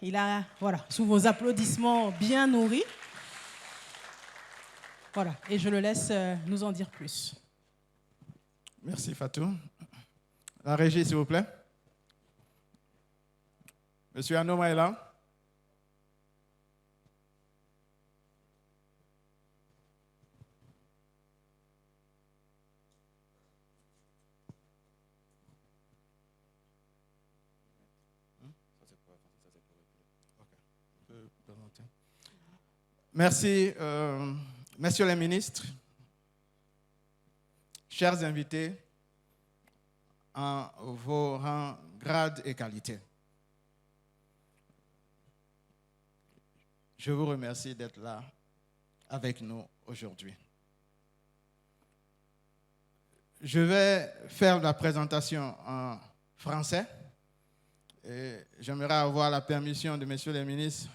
Il a, voilà, sous vos applaudissements bien nourris. Voilà, et je le laisse nous en dire plus. Merci Fatou. La régie, s'il vous plaît. Monsieur Anoma est là. Merci, messieurs les ministres, chers invités, en vos rangs, grades et qualités. Je vous remercie d'être là avec nous aujourd'hui. Je vais faire la présentation en français et j'aimerais avoir la permission de messieurs les ministres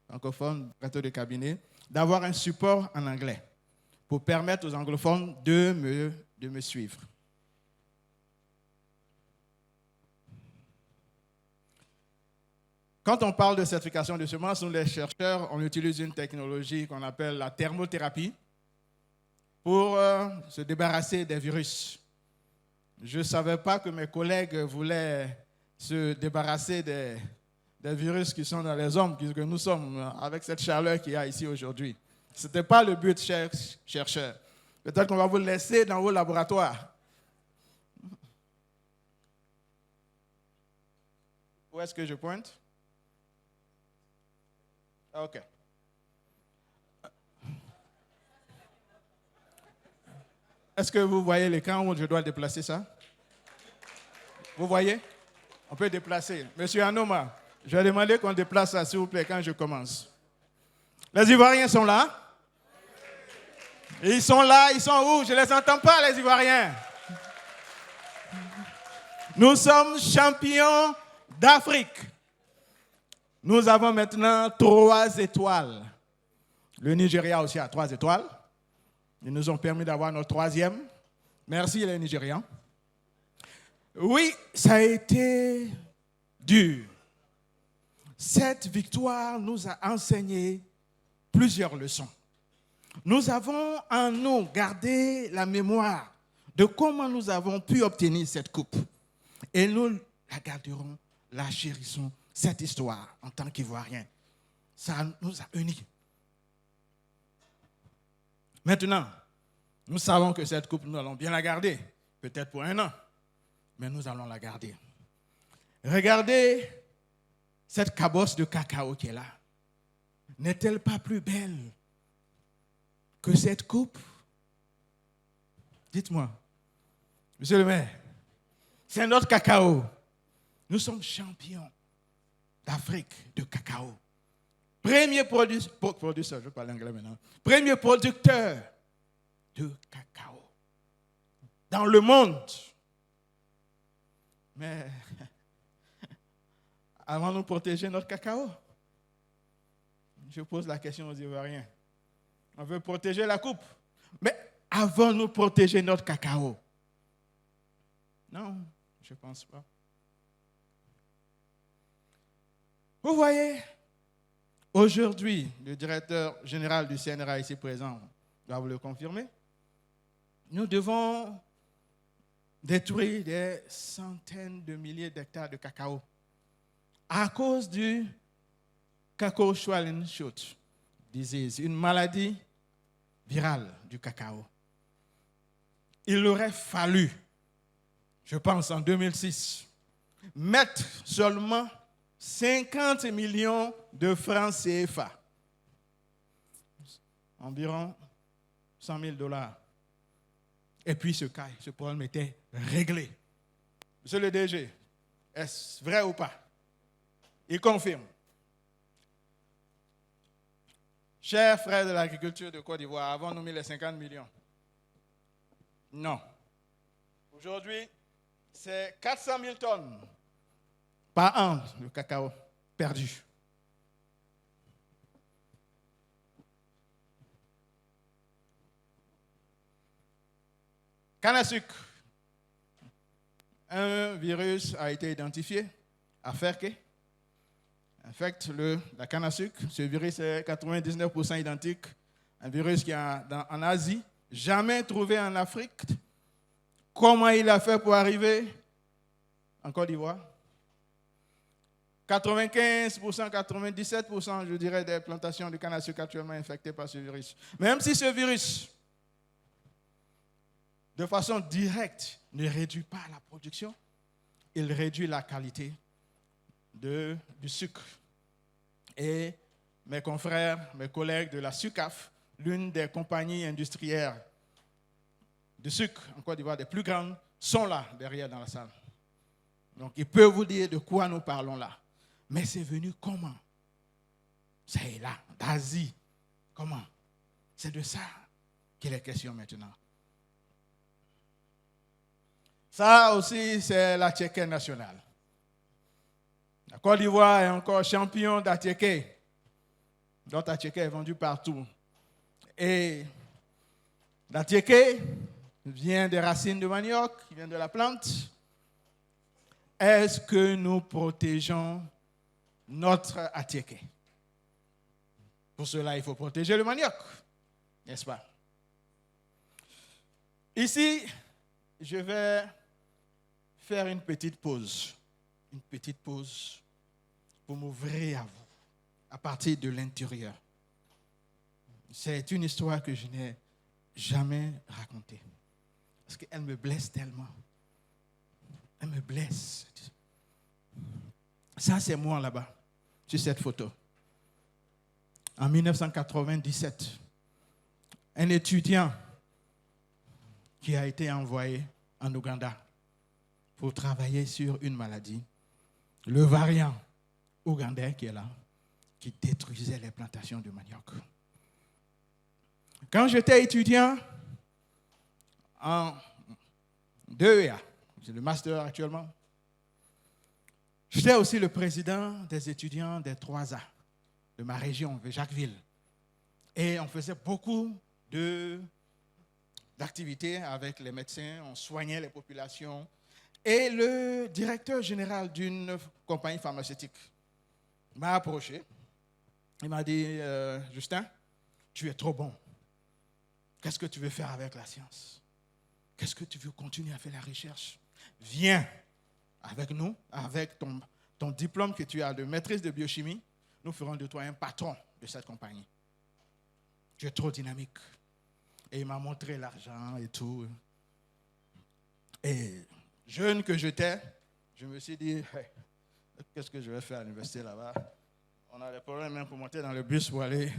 francophones, plateau de cabinet, d'avoir un support en anglais pour permettre aux anglophones de me suivre. Quand on parle de certification de semences, nous les chercheurs, on utilise une technologie qu'on appelle la thermothérapie pour se débarrasser des virus. Je ne savais pas que mes collègues voulaient se débarrasser des virus qui sont dans les hommes, que nous sommes, avec cette chaleur qu'il y a ici aujourd'hui. Ce n'était pas le but, chers chercheurs. Peut-être qu'on va vous laisser dans vos laboratoires. Où est-ce que je pointe? OK. Est-ce que vous voyez l'écran où je dois déplacer ça? Vous voyez? On peut déplacer. Monsieur Anoma, je vais demander qu'on déplace ça, s'il vous plaît, quand je commence. Les Ivoiriens sont là? Ils sont là, ils sont où? Je ne les entends pas, les Ivoiriens. Nous sommes champions d'Afrique. Nous avons maintenant 3 étoiles. Le Nigeria aussi a 3 étoiles. Ils nous ont permis d'avoir notre 3e. Merci les Nigérians. Oui, ça a été dur. Cette victoire nous a enseigné plusieurs leçons. Nous avons en nous gardé la mémoire de comment nous avons pu obtenir cette coupe. Et nous la garderons, la chérissons, cette histoire en tant qu'Ivoiriens. Ça nous a unis. Maintenant, nous savons que cette coupe, nous allons bien la garder, peut-être pour 1 an, mais nous allons la garder. Regardez cette cabosse de cacao qui est là. N'est-elle pas plus belle que cette coupe? Dites-moi, monsieur le maire, c'est notre cacao. Nous sommes champions d'Afrique de cacao. Premier producteur, je parle anglais maintenant. Premier producteur de cacao dans le monde. Mais allons-nous protéger notre cacao? Je pose la question aux Ivoiriens. On veut protéger la coupe. Mais avons-nous protégé notre cacao? Non, je ne pense pas. Vous voyez, aujourd'hui, le directeur général du CNRA ici présent doit vous le confirmer. Nous devons détruire des centaines de milliers d'hectares de cacao à cause du cacao Schwalben-Schultz disease, une maladie virale du cacao. Il aurait fallu, je pense en 2006, mettre seulement 50 millions de francs CFA, environ 100 000 $. Et puis ce problème était réglé. Monsieur le DG, est-ce vrai ou pas? Il confirme. Chers frères de l'agriculture de Côte d'Ivoire, avons-nous mis les 50 millions? Non. Aujourd'hui, c'est 400 000 tonnes par an de cacao perdu. Canne à sucre. Un virus a été identifié à Ferke. infecte la canne à sucre. Ce virus est 99% identique. Un virus qui est en Asie, jamais trouvé en Afrique. Comment il a fait pour arriver en Côte d'Ivoire? 95%, 97%, je dirais, des plantations de canne à sucre actuellement infectées par ce virus. Même si ce virus, de façon directe, ne réduit pas la production, il réduit la qualité du sucre. Et mes confrères, mes collègues de la SUCAF, l'une des compagnies industrielles de sucre en Côte d'Ivoire, des plus grandes, sont là, derrière dans la salle. Donc, ils peuvent vous dire de quoi nous parlons là. Mais c'est venu comment? C'est là, d'Asie. Comment? C'est de ça qu'il est question maintenant. Ça aussi, c'est l'attiéké national. La Côte d'Ivoire est encore champion d'attiéké. D'autres attiéké est vendu partout. Et l'attiéké vient des racines de manioc, vient de la plante. Est-ce que nous protégeons notre attiéké? Pour cela, il faut protéger le manioc, n'est-ce pas? Ici, je vais faire une petite pause pour m'ouvrir à vous, à partir de l'intérieur. C'est une histoire que je n'ai jamais racontée, parce qu'elle me blesse tellement. Elle me blesse. Ça, c'est moi là-bas, sur cette photo. En 1997, un étudiant qui a été envoyé en Ouganda pour travailler sur une maladie, le variant ougandais qui est là, qui détruisait les plantations de manioc. Quand j'étais étudiant en 2EA, j'ai le master actuellement, j'étais aussi le président des étudiants des 3A de ma région, de Jacquesville. Et on faisait beaucoup d'activités avec les médecins, on soignait les populations. Et le directeur général d'une compagnie pharmaceutique m'a approché. Il m'a dit, Justin, tu es trop bon. Qu'est-ce que tu veux faire avec la science? Qu'est-ce que tu veux continuer à faire la recherche? Viens avec nous, avec ton diplôme que tu as de maîtrise de biochimie. Nous ferons de toi un patron de cette compagnie. Tu es trop dynamique. Et il m'a montré l'argent et tout. Et jeune que j'étais, je me suis dit, hey, qu'est-ce que je vais faire à l'université là-bas? On a des problèmes même pour monter dans le bus pour aller.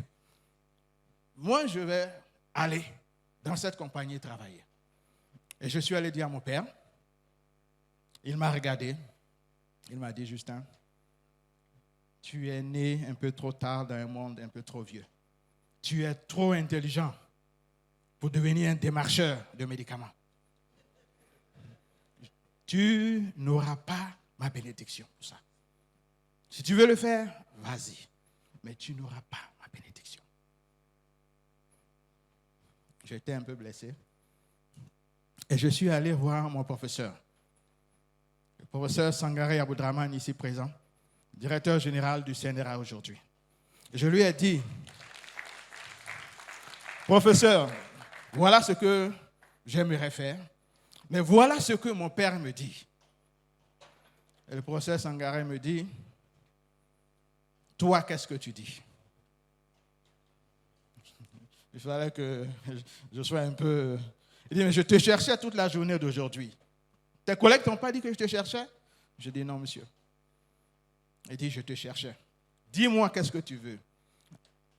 Moi, je vais aller dans cette compagnie travailler. Et je suis allé dire à mon père, il m'a regardé, il m'a dit, Justin, tu es né un peu trop tard dans un monde un peu trop vieux. Tu es trop intelligent pour devenir un démarcheur de médicaments. Tu n'auras pas ma bénédiction pour ça. Si tu veux le faire, vas-y. Mais tu n'auras pas ma bénédiction. J'étais un peu blessé. Et je suis allé voir mon professeur. Le professeur Sangaré Aboudraman, ici présent, directeur général du CNRA aujourd'hui. Je lui ai dit, professeur, voilà ce que j'aimerais faire, mais voilà ce que mon père me dit. Et le professeur Sangaré me dit, toi, qu'est-ce que tu dis? Il fallait que je sois un peu... Il dit, mais je te cherchais toute la journée d'aujourd'hui. Tes collègues t'ont pas dit que je te cherchais? Je dis, non, monsieur. Il dit, je te cherchais. Dis-moi qu'est-ce que tu veux.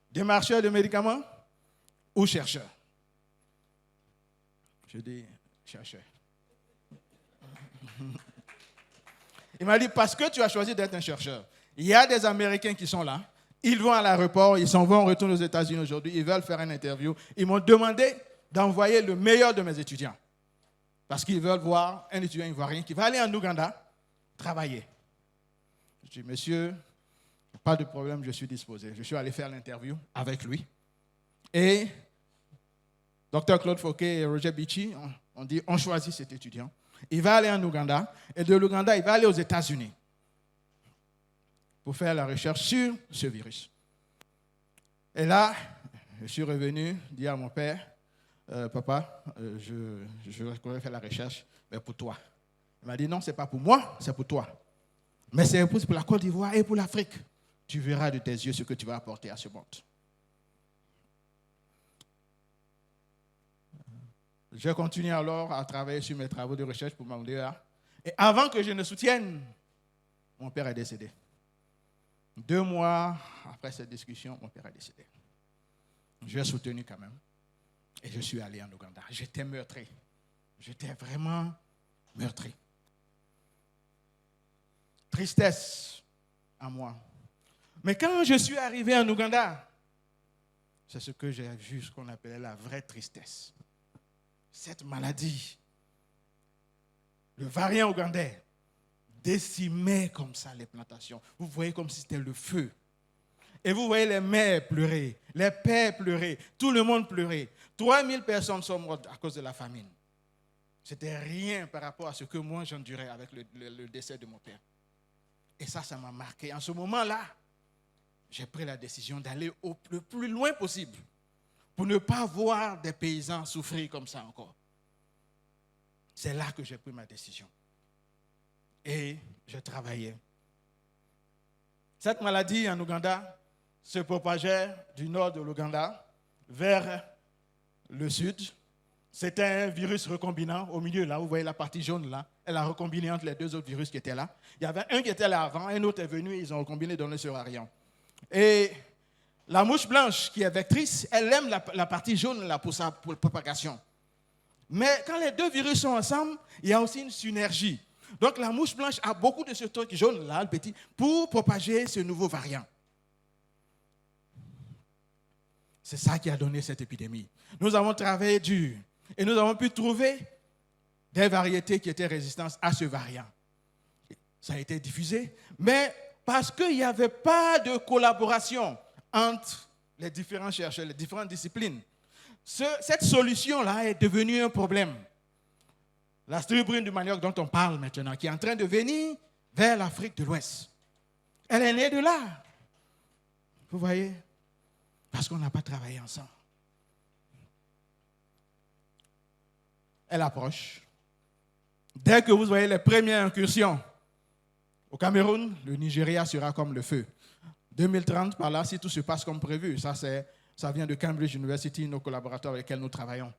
Démarcheur de médicaments ou chercheur? Je dis, chercheur. Il m'a dit, parce que tu as choisi d'être un chercheur. Il y a des Américains qui sont là. Ils vont à l'aéroport, ils s'en vont, retournent aux États-Unis aujourd'hui. Ils veulent faire une interview. Ils m'ont demandé d'envoyer le meilleur de mes étudiants. Parce qu'ils veulent voir un étudiant ivoirien qui va aller en Ouganda travailler. Je dis, monsieur, pas de problème, je suis disposé. Je suis allé faire l'interview avec lui. Et Dr Claude Fouquet et Roger Bichi, on dit, on choisit cet étudiant. Il va aller en Ouganda. Et de l'Ouganda, il va aller aux États-Unis pour faire la recherche sur ce virus. Et là, je suis revenu dire à mon père, papa, je voudrais faire la recherche, mais pour toi. Il m'a dit, non, ce n'est pas pour moi, c'est pour toi. Mais c'est pour la Côte d'Ivoire et pour l'Afrique. Tu verras de tes yeux ce que tu vas apporter à ce monde. Je continue alors à travailler sur mes travaux de recherche pour mon DEA. Et avant que je ne soutienne, mon père est décédé. 2 mois après cette discussion, mon père est décédé. J'ai soutenu quand même. Et je suis allé en Ouganda. J'étais meurtri. J'étais vraiment meurtri. Tristesse à moi. Mais quand je suis arrivé en Ouganda, c'est ce que j'ai vu, ce qu'on appelait la vraie tristesse. Cette maladie, le variant ougandais, décimait comme ça les plantations. Vous voyez comme si c'était le feu. Et vous voyez les mères pleurer, les pères pleurer, tout le monde pleurer. 3000 personnes sont mortes à cause de la famine. C'était rien par rapport à ce que moi j'endurais avec le décès de mon père. Et ça m'a marqué. En ce moment-là, j'ai pris la décision d'aller le plus loin possible pour ne pas voir des paysans souffrir comme ça encore. C'est là que j'ai pris ma décision. Et je travaillais. Cette maladie en Ouganda se propageait du nord de l'Ouganda vers le sud. C'était un virus recombinant au milieu, là, vous voyez la partie jaune là. Elle a recombiné entre les 2 autres virus qui étaient là. Il y avait un qui était là avant, un autre est venu et ils ont recombiné dans le variant. Et la mouche blanche qui est vectrice, elle aime la partie jaune là pour sa propagation. Mais quand les 2 virus sont ensemble, il y a aussi une synergie. Donc la mouche blanche a beaucoup de ce truc jaune là, le petit, pour propager ce nouveau variant. C'est ça qui a donné cette épidémie. Nous avons travaillé dur et nous avons pu trouver des variétés qui étaient résistantes à ce variant. Ça a été diffusé, mais parce qu'il n'y avait pas de collaboration entre les différents chercheurs, les différentes disciplines, cette solution-là est devenue un problème. La strybrine du manioc dont on parle maintenant, qui est en train de venir vers l'Afrique de l'Ouest. Elle est née de là. Vous voyez? Parce qu'on n'a pas travaillé ensemble. Elle approche. Dès que vous voyez les premières incursions au Cameroun, le Nigeria sera comme le feu. 2030, par là, si tout se passe comme prévu, ça vient de Cambridge University, nos collaborateurs avec lesquels nous travaillons.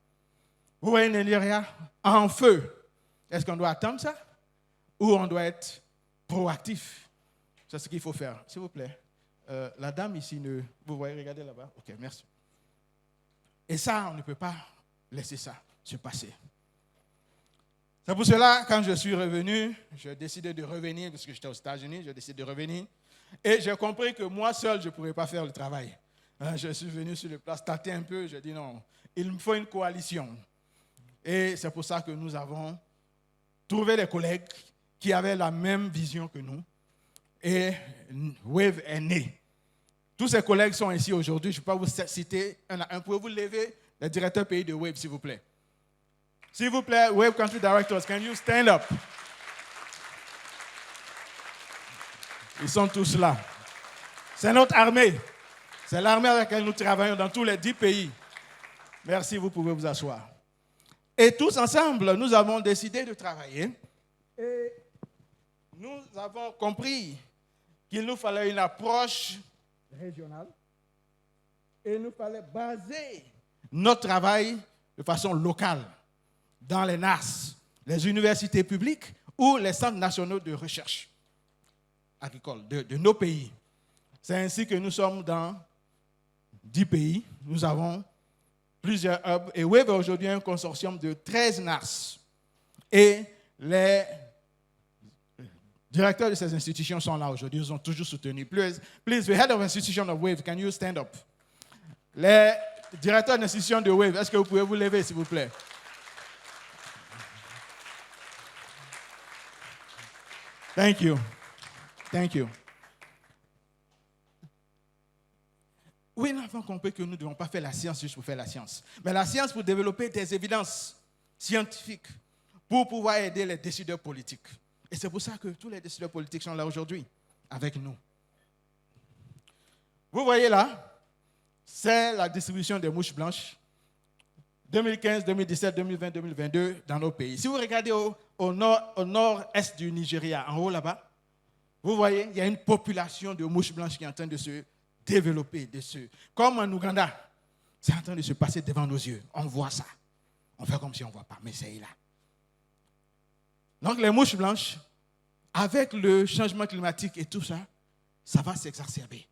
Vous voyez le Nigeria en feu. Est-ce qu'on doit attendre ça? Ou on doit être proactif? C'est ce qu'il faut faire. S'il vous plaît. La dame ici, vous voyez, regardez là-bas. Ok, merci. Et ça, on ne peut pas laisser ça se passer. C'est pour cela, quand je suis revenu, j'ai décidé de revenir, parce que j'étais aux États-Unis, j'ai décidé de revenir. Et j'ai compris que moi seul, je ne pourrais pas faire le travail. Je suis venu sur le place, tâter un peu, j'ai dit non, il me faut une coalition. Et c'est pour ça que nous avons trouvé des collègues qui avaient la même vision que nous. Et Wave est né. Tous ces collègues sont ici aujourd'hui. Je ne peux pas vous citer un à un. Pouvez-vous lever le directeur pays de Wave, s'il vous plaît? S'il vous plaît, Wave Country Directors, can you stand up? Ils sont tous là. C'est notre armée. C'est l'armée avec laquelle nous travaillons dans tous les 10 pays. Merci, vous pouvez vous asseoir. Et tous ensemble, nous avons décidé de travailler. Et nous avons compris qu'il nous fallait une approche régionale. Et il nous fallait baser notre travail de façon locale dans les NAS, les universités publiques ou les centres nationaux de recherche agricole de nos pays. C'est ainsi que nous sommes dans 10 pays. Nous avons plusieurs hubs. Et Wave est aujourd'hui un consortium de 13 NAS. Et les directeurs de ces institutions sont là aujourd'hui. Ils ont toujours soutenu. Please, the head of institution of Wave, can you stand up? Les directeurs d'institution de Wave, est-ce que vous pouvez vous lever, s'il vous plaît? Thank you. Thank you. Oui, nous avons compris que nous ne devons pas faire la science juste pour faire la science, mais la science pour développer des évidences scientifiques pour pouvoir aider les décideurs politiques. Et c'est pour ça que tous les décideurs politiques sont là aujourd'hui avec nous. Vous voyez là, c'est la distribution des mouches blanches 2015, 2017, 2020, 2022 dans nos pays. Si vous regardez au nord-est du Nigeria, en haut là-bas, vous voyez, il y a une population de mouches blanches qui est en train de se développer. Comme en Ouganda, c'est en train de se passer devant nos yeux. On voit ça. On fait comme si on ne voit pas, mais c'est là. Donc les mouches blanches, avec le changement climatique et tout ça, ça va s'exacerber.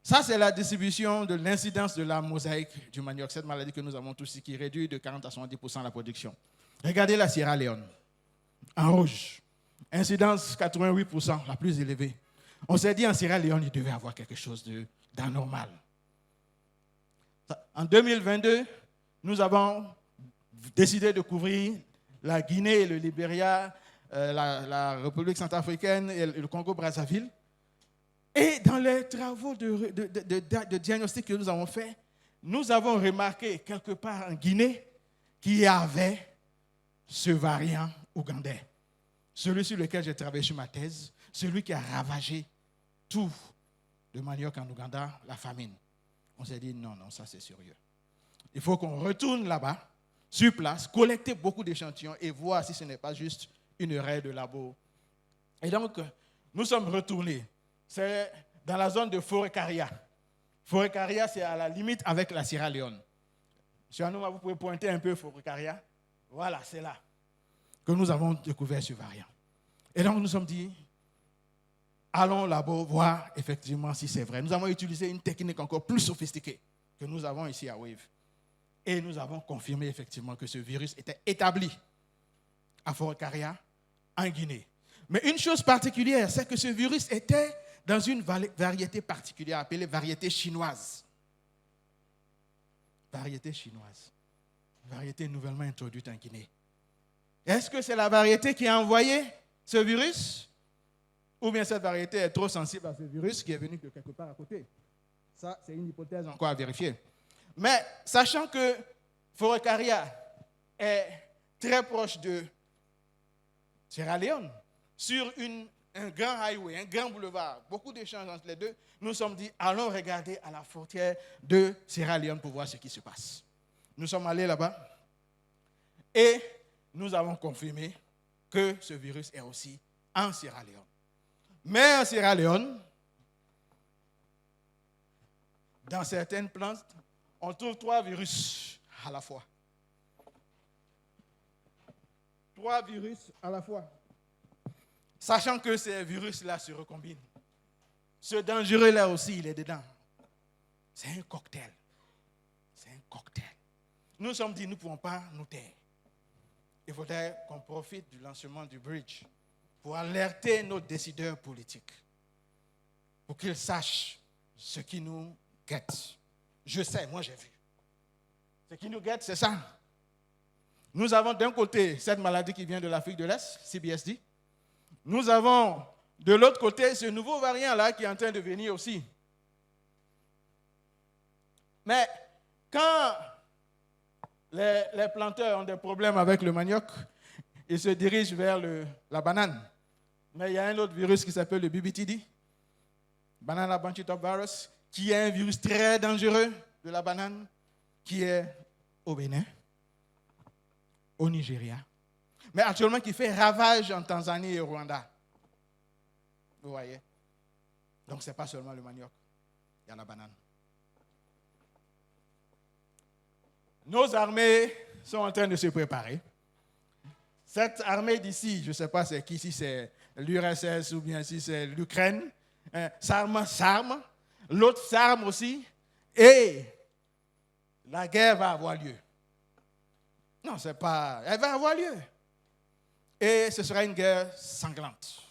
Ça, c'est la distribution de l'incidence de la mosaïque du manioc, cette maladie que nous avons tous ici, qui réduit de 40 à 70% la production. Regardez la Sierra Leone, en rouge. Incidence 88%, la plus élevée. On s'est dit en Sierra Leone, il devait avoir quelque chose d'anormal. En 2022, nous avons décidé de couvrir la Guinée, le Libéria, la République centrafricaine et le Congo-Brazzaville. Et dans les travaux de diagnostic que nous avons faits, nous avons remarqué quelque part en Guinée qu'il y avait ce variant ougandais. Celui sur lequel j'ai travaillé sur ma thèse, celui qui a ravagé tout le manioc en Ouganda, la famine. On s'est dit non, ça c'est sérieux. Il faut qu'on retourne là-bas, sur place, collecter beaucoup d'échantillons et voir si ce n'est pas juste une erreur de labo. Et donc, nous sommes retournés. C'est dans la zone de Forêt-Caria. Forêt-Caria, c'est à la limite avec la Sierra Leone. Monsieur Anouma, vous pouvez pointer un peu Forêt-Caria. Voilà, c'est là que nous avons découvert ce variant. Et donc, nous nous sommes dit, allons là-bas voir effectivement si c'est vrai. Nous avons utilisé une technique encore plus sophistiquée que nous avons ici à Wave. Et nous avons confirmé effectivement que ce virus était établi à Forêt-Caria, en Guinée. Mais une chose particulière, c'est que ce virus était dans une variété particulière appelée variété chinoise. Variété chinoise. Variété nouvellement introduite en Guinée. Est-ce que c'est la variété qui a envoyé ce virus? Ou bien cette variété est trop sensible à ce virus qui est venu de quelque part à côté? Ça, c'est une hypothèse encore à vérifier. Mais sachant que Forêt-Caria est très proche de Sierra Leone, sur un grand highway, un grand boulevard, beaucoup d'échanges entre les deux, nous nous sommes dit, allons regarder à la frontière de Sierra Leone pour voir ce qui se passe. Nous sommes allés là-bas et nous avons confirmé que ce virus est aussi en Sierra Leone. Mais en Sierra Leone, dans certaines plantes, on trouve 3 virus à la fois. 3 virus à la fois. Sachant que ces virus-là se recombinent. Ce dangereux-là aussi, il est dedans. C'est un cocktail. C'est un cocktail. Nous nous sommes dit, nous ne pouvons pas nous taire. Il faudrait qu'on profite du lancement du bridge pour alerter nos décideurs politiques, pour qu'ils sachent ce qui nous guette. Je sais, moi j'ai vu. Ce qui nous guette, c'est ça. Nous avons d'un côté cette maladie qui vient de l'Afrique de l'Est, CBSD. Nous avons de l'autre côté ce nouveau variant-là qui est en train de venir aussi. Mais quand les planteurs ont des problèmes avec le manioc, ils se dirigent vers la banane. Mais il y a un autre virus qui s'appelle le BBTD, Banana Bunchy Top Virus, qui est un virus très dangereux de la banane, qui est au Bénin, au Nigeria, mais actuellement qui fait ravage en Tanzanie et au Rwanda. Vous voyez? Donc ce n'est pas seulement le manioc, il y a la banane. Nos armées sont en train de se préparer. Cette armée d'ici, je ne sais pas c'est qui, si c'est l'URSS ou bien si c'est l'Ukraine, s'arme, l'autre s'arme aussi, et la guerre va avoir lieu. Non, c'est pas... Elle va avoir lieu. Et ce sera une guerre sanglante.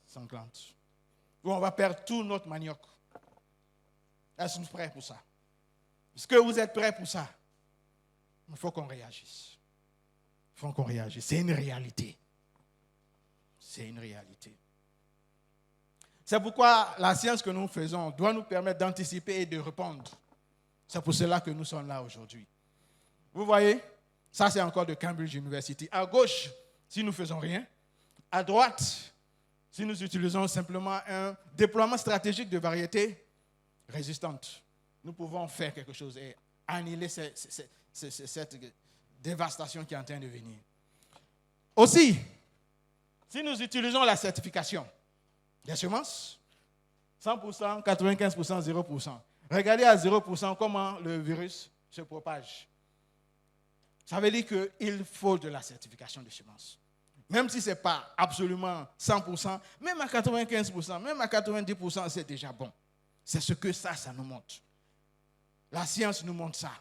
Sanglante. Où on va perdre tout notre manioc. Est-ce que nous sommes prêts pour ça? Est-ce que vous êtes prêts pour ça? Il faut qu'on réagisse. Il faut qu'on réagisse. C'est une réalité. C'est une réalité. C'est pourquoi la science que nous faisons doit nous permettre d'anticiper et de répondre. C'est pour cela que nous sommes là aujourd'hui. Vous voyez, ça c'est encore de Cambridge University. À gauche, si nous ne faisons rien, À droite, si nous utilisons simplement un déploiement stratégique de variétés résistantes, nous pouvons faire quelque chose et annihiler cette dévastation qui est en train de venir. Aussi, si nous utilisons la certification des semences, 100%, 95%, 0%. Regardez à 0% comment le virus se propage. Ça veut dire qu'il faut de la certification des semences. Même si ce n'est pas absolument 100%, même à 95%, même à 90%, c'est déjà bon. C'est ce que ça nous montre. La science nous montre ça.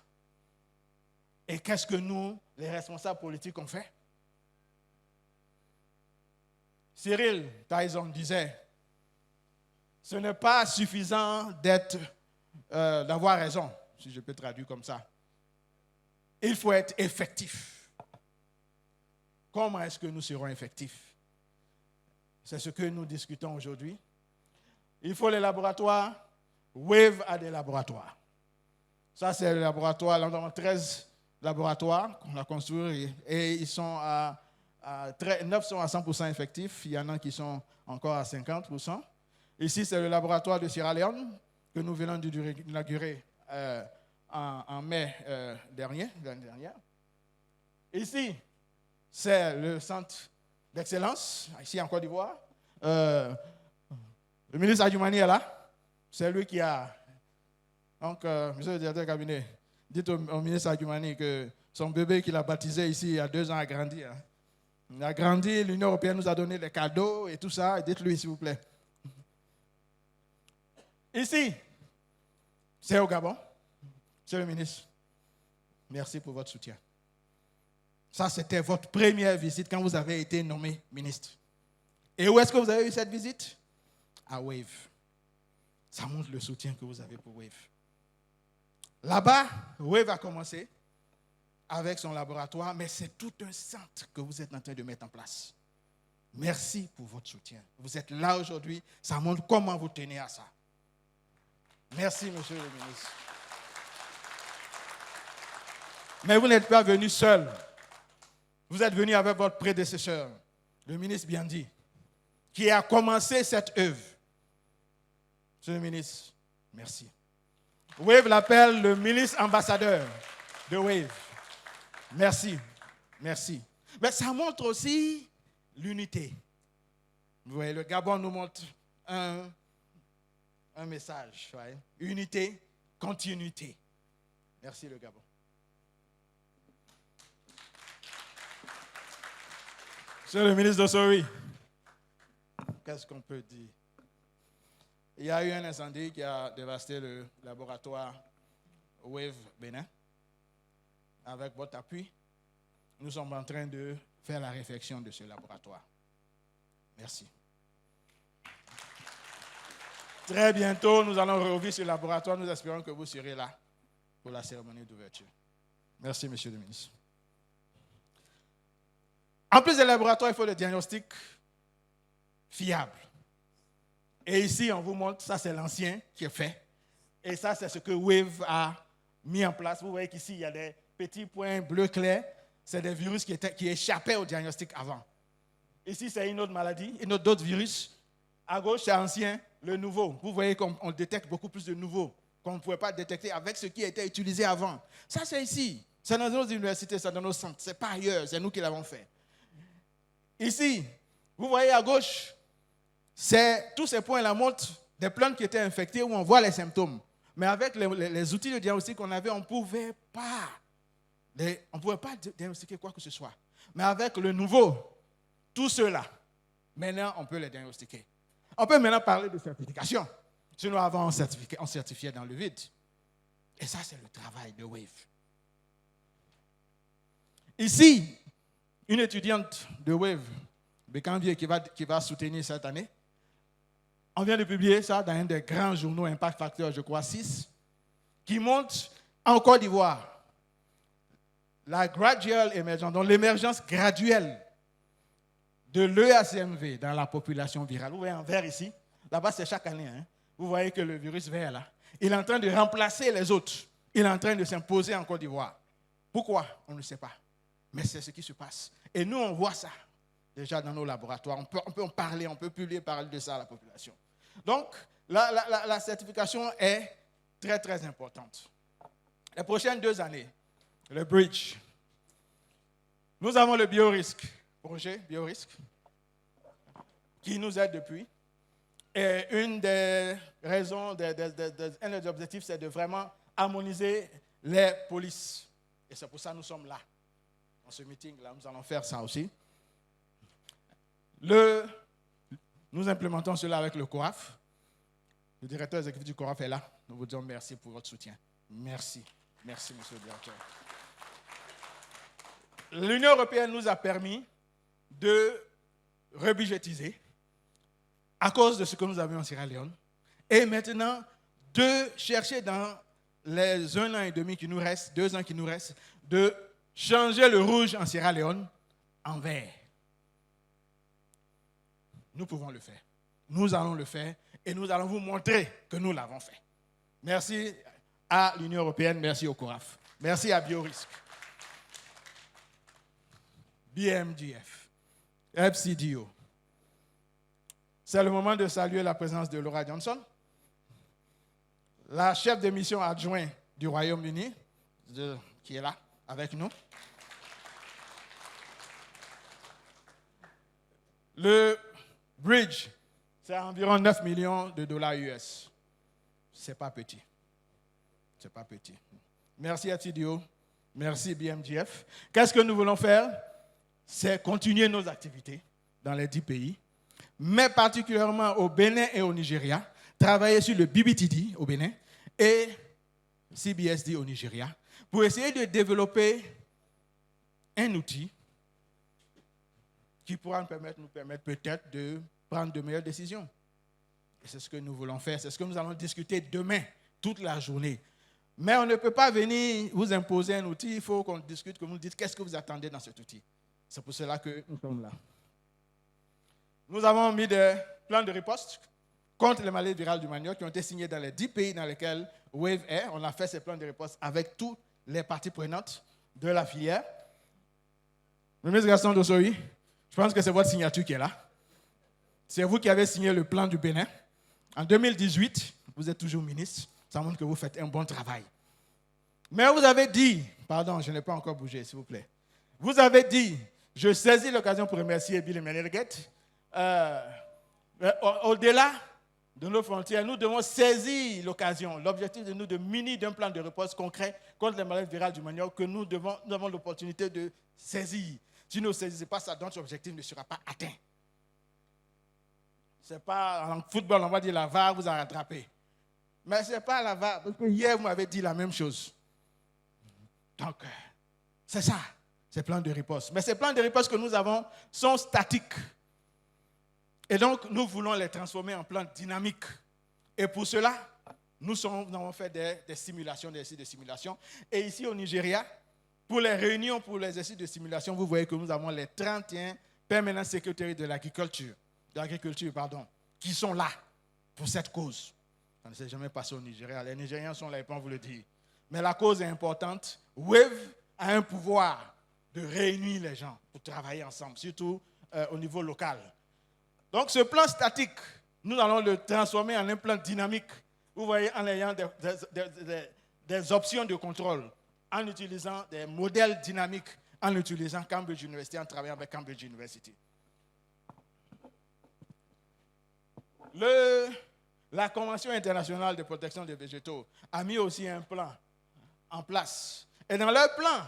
Et qu'est-ce que nous, les responsables politiques, ont fait? Cyril Tyson disait, ce n'est pas suffisant d'avoir raison, si je peux traduire comme ça. Il faut être effectif. Comment est-ce que nous serons effectifs? C'est ce que nous discutons aujourd'hui. Il faut les laboratoires. Wave a des laboratoires. Ça, c'est le laboratoire, nous avons 13 laboratoires qu'on a construits et ils sont 9 sont à 100% effectifs. Il y en a qui sont encore à 50%. Ici, c'est le laboratoire de Sierra Leone que nous venons d'inaugurer en mai l'année dernière. Ici, c'est le centre d'excellence, ici en Côte d'Ivoire. Le ministre Adjoumani est là. C'est lui qui a... Donc, monsieur le directeur de cabinet, dites au ministre Adjoumani que son bébé qu'il a baptisé ici il y a 2 ans a grandi. Hein. Il a grandi, l'Union européenne nous a donné des cadeaux et tout ça. Dites-lui, s'il vous plaît. Ici, c'est au Gabon. Monsieur le ministre, merci pour votre soutien. Ça, c'était votre première visite quand vous avez été nommé ministre. Et où est-ce que vous avez eu cette visite? À Wave. Ça montre le soutien que vous avez pour Wave. Là-bas, Wave a commencé avec son laboratoire, mais c'est tout un centre que vous êtes en train de mettre en place. Merci pour votre soutien. Vous êtes là aujourd'hui, ça montre comment vous tenez à ça. Merci, monsieur le ministre. Mais vous n'êtes pas venu seul. Vous êtes venu avec votre prédécesseur, le ministre Biandi, qui a commencé cette œuvre. Monsieur le ministre, merci. Wave l'appelle le ministre ambassadeur de Wave. Merci, merci. Mais ça montre aussi l'unité. Vous voyez, le Gabon nous montre un message. Voyez? Unité, continuité. Merci le Gabon. Monsieur le ministre d'Ossori, qu'est-ce qu'on peut dire? Il y a eu un incendie qui a dévasté le laboratoire Wave Bénin. Avec votre appui, nous sommes en train de faire la réfection de ce laboratoire. Merci. Très bientôt, nous allons rouvrir ce laboratoire. Nous espérons que vous serez là pour la cérémonie d'ouverture. Merci, monsieur le ministre. En plus des laboratoires, il faut le diagnostic fiable. Et ici, on vous montre, ça c'est l'ancien qui est fait. Et ça, c'est ce que Wave a mis en place. Vous voyez qu'ici, il y a des petits points bleus clairs. C'est des virus qui échappaient au diagnostic avant. Ici, c'est une autre maladie, d'autres virus. À gauche, c'est ancien, le nouveau. Vous voyez qu'on détecte beaucoup plus de nouveaux qu'on ne pouvait pas détecter avec ce qui était utilisé avant. Ça, c'est ici. C'est dans nos universités, c'est dans nos centres. Ce n'est pas ailleurs, c'est nous qui l'avons fait. Ici, vous voyez à gauche, tous ces points-là montrent des plantes qui étaient infectées où on voit les symptômes. Mais avec les outils de diagnostic qu'on avait, on ne pouvait pas diagnostiquer quoi que ce soit. Mais avec le nouveau, tout cela, maintenant, on peut les diagnostiquer. On peut maintenant parler de certification. Sinon, avant, on certifiait dans le vide. Et ça, c'est le travail de Wave. Ici, une étudiante de Wave, Bécanvier, qui va soutenir cette année, on vient de publier ça dans un des grands journaux, Impact Factor, je crois, 6, qui montre en Côte d'Ivoire la gradual emergence, donc l'émergence graduelle de l'EACMV dans la population virale. Vous voyez en vert ici, là-bas c'est chaque année. Hein? Vous voyez que le virus vert là, il est en train de remplacer les autres. Il est en train de s'imposer en Côte d'Ivoire. Pourquoi? On ne sait pas. Mais c'est ce qui se passe. Et nous, on voit ça. déjà dans nos laboratoires. On peut en parler, on peut publier, parler de ça à la population. Donc, la certification est très, très importante. Les prochaines 2 années, le bridge. Nous avons le biorisque, projet biorisque, qui nous aide depuis. Et une des raisons, un des objectifs, c'est de vraiment harmoniser les polices. Et c'est pour ça que nous sommes là. Dans ce meeting-là, nous allons faire ça aussi. Nous implémentons cela avec le CORAF. Le directeur exécutif du CORAF est là. Nous vous disons merci pour votre soutien. Merci. Merci, monsieur le directeur. L'Union européenne nous a permis de rebudgétiser à cause de ce que nous avions en Sierra Leone. Et maintenant, de chercher dans les 1 an et demi qui nous restent, 2 ans qui nous restent, de changer le rouge en Sierra Leone en vert. Nous pouvons le faire. Nous allons le faire et nous allons vous montrer que nous l'avons fait. Merci à l'Union européenne, merci au CORAF. Merci à Biorisque, BMGF, FCDO. C'est le moment de saluer la présence de Laura Johnson, la chef de mission adjointe du Royaume-Uni, qui est là avec nous. Le bridge, c'est environ 9 millions de dollars US. C'est pas petit. C'est pas petit. Merci FCDO, merci BMGF. Qu'est-ce que nous voulons faire? C'est continuer nos activités dans les 10 pays, mais particulièrement au Bénin et au Nigeria, travailler sur le BBTD au Bénin et CBSD au Nigeria, pour essayer de développer un outil qui pourra nous permettre peut-être de prendre de meilleures décisions. Et c'est ce que nous voulons faire, c'est ce que nous allons discuter demain, toute la journée. Mais on ne peut pas venir vous imposer un outil, il faut qu'on discute, que vous nous dites qu'est-ce que vous attendez dans cet outil. C'est pour cela que nous sommes là. Nous avons mis des plans de riposte contre les maladies virales du manioc qui ont été signés dans les 10 pays dans lesquels WAVE est. On a fait ces plans de riposte avec toutes les parties prenantes de la filière. Le ministre Gaston Dossoy, je pense que c'est votre signature qui est là. C'est vous qui avez signé le plan du Bénin. En 2018, vous êtes toujours ministre. Ça montre que vous faites un bon travail. Mais vous avez dit, pardon, je n'ai pas encore bougé, s'il vous plaît. Vous avez dit, je saisis l'occasion pour remercier Bill Menerget. Au-delà de nos frontières, nous devons saisir l'occasion, l'objectif de nous de munir d'un plan de riposte concret contre les maladies virales du manioc que nous avons l'opportunité de saisir. Si nous ne saisissons pas ça, notre objectif ne sera pas atteint. Ce n'est pas en football, on va dire la VAR vous a rattrapé. Mais ce n'est pas la VAR, parce que hier, vous m'avez dit la même chose. Donc, c'est ça, ces plans de riposte. Mais ces plans de riposte que nous avons sont statiques. Et donc, nous voulons les transformer en plans dynamiques. Et pour cela, nous avons fait des simulations, des exercices de simulation. Et ici, au Nigeria, pour les réunions, pour les exercices de simulation, vous voyez que nous avons les 31 permanent secrétaires de l'agriculture, qui sont là pour cette cause. Ça ne s'est jamais passé au Nigeria. Les Nigériens sont là, ils peuvent vous le dire. Mais la cause est importante. WAVE a un pouvoir de réunir les gens pour travailler ensemble, surtout au niveau local. Donc ce plan statique, nous allons le transformer en un plan dynamique. Vous voyez, en ayant des options de contrôle, en utilisant des modèles dynamiques, en utilisant Cambridge University, en travaillant avec Cambridge University. La Convention internationale de protection des végétaux a mis aussi un plan en place. Et dans leur plan,